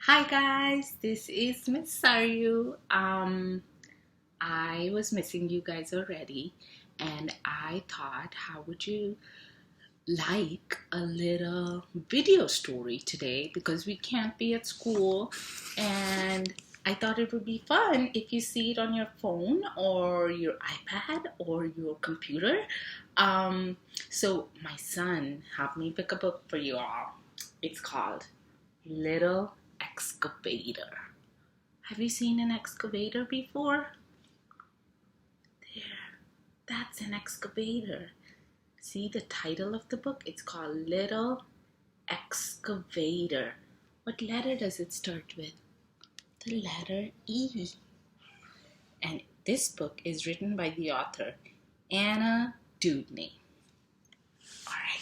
Hi guys, this is Miss Saryu. I was missing you guys already, and I thought, how would you like a little video story today? Because we can't be at school, and I thought it would be fun if you see it on your phone or your iPad or your computer. So my son helped me pick a book for you all. It's called Little Excavator. Have you seen an excavator before? There, that's an excavator. See the title of the book? It's called Little Excavator. What letter does it start with? The letter E. And this book is written by the author, Dewdney. All right.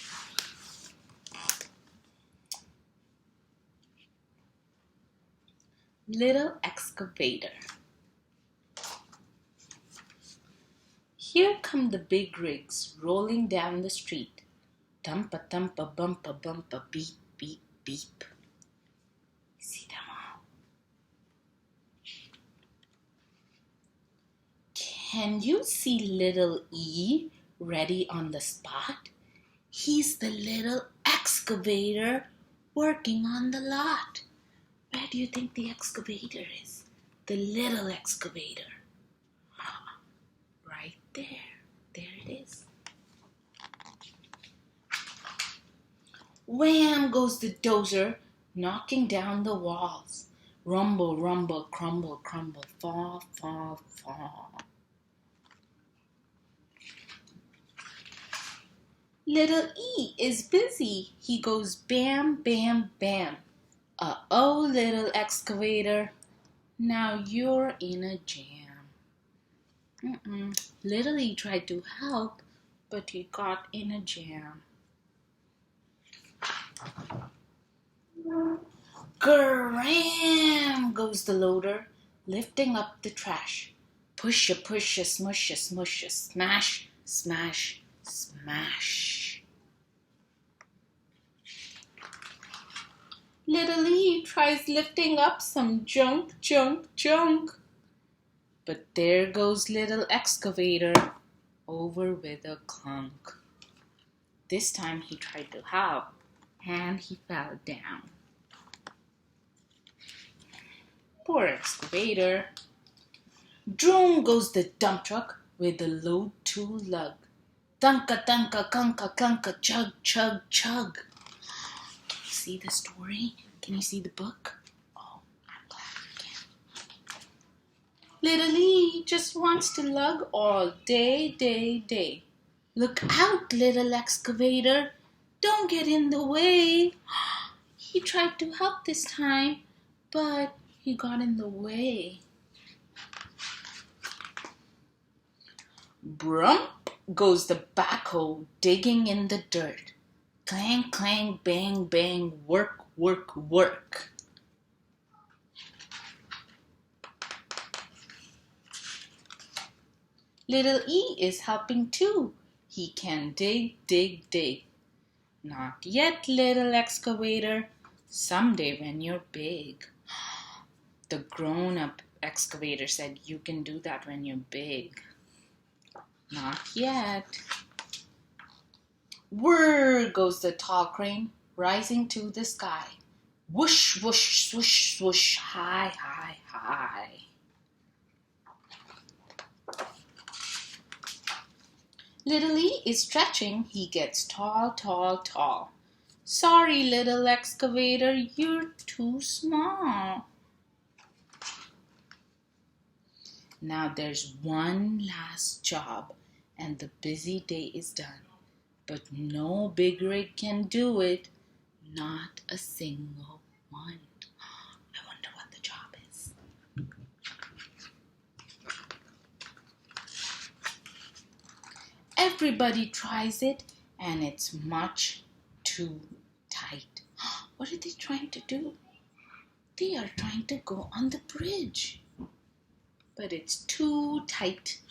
Little Excavator. Here come the big rigs rolling down the street. Thumpa, thumpa, bumpa, bumpa, beep, beep, beep. See them all? Can you see little E ready on the spot? He's the little excavator working on the lot. Where do you think the excavator is? The little excavator. Right there. There it is. Wham goes the dozer, knocking down the walls. Rumble, rumble, crumble, crumble, fall, fall, fall. Little E is busy. He goes bam, bam, bam. Uh-oh, little excavator. Now you're in a jam. Little E tried to help, but he got in a jam. Gram goes the loader, lifting up the trash. Pusha, pusha, smusha, smusha, smash, smash, smash. Little E tries lifting up some junk, junk, junk. But there goes little excavator, over with a clunk. This time he tried to help, and he fell down. Poor excavator. Droom goes the dump truck with the load to lug. Dunka, dunka, kunka, kunka, chug, chug, chug. Can you see the story? Can you see the book? Oh, I'm glad you can. Little E just wants to lug all day, day, day. Look out, little excavator. Don't get in the way. He tried to help this time, but he got in the way. Brump goes the backhoe digging in the dirt. Clang, clang, bang, bang, work, work, work. Little E is helping too. He can dig, dig, dig. Not yet, little excavator. Someday when you're big. The grown-up excavator said you can do that when you're big. Not yet. Whirr goes the tall crane, rising to the sky. Whoosh, whoosh, swoosh, swoosh, high, high, high. Little E is stretching. He gets tall, tall, tall. Sorry, little excavator, you're too small. Now there's one last job, and the busy day is done. But no big rig can do it. Not a single one. I wonder what the job is. Everybody tries it, and it's much too tight. What are they trying to do? They are trying to go on the bridge. But it's too tight.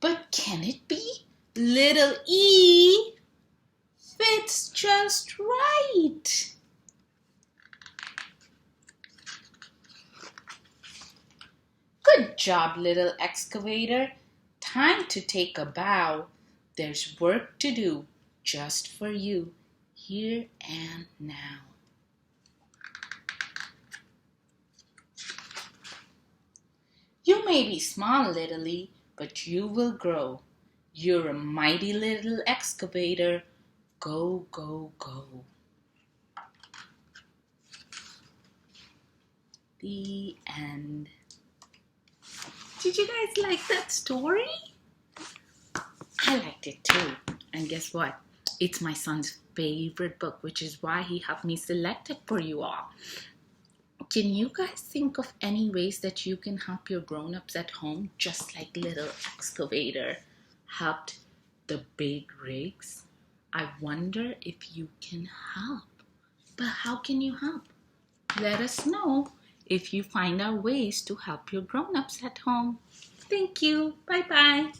But can it be? Little E fits just right. job, little excavator. Time to take a bow. There's work to do just for you, here and now. You may be small, littly, but you will grow. You're a mighty little excavator. Go, go, go. The end. Did you guys like that story? I liked it too. And guess what? It's my son's favorite book, which is why he helped me select it for you all. Can you guys think of any ways that you can help your grown-ups at home, just like little excavator helped the big rigs? I wonder if you can help. But how can you help? Let us know if you find out ways to help your grown-ups at home. Thank you. Bye-bye.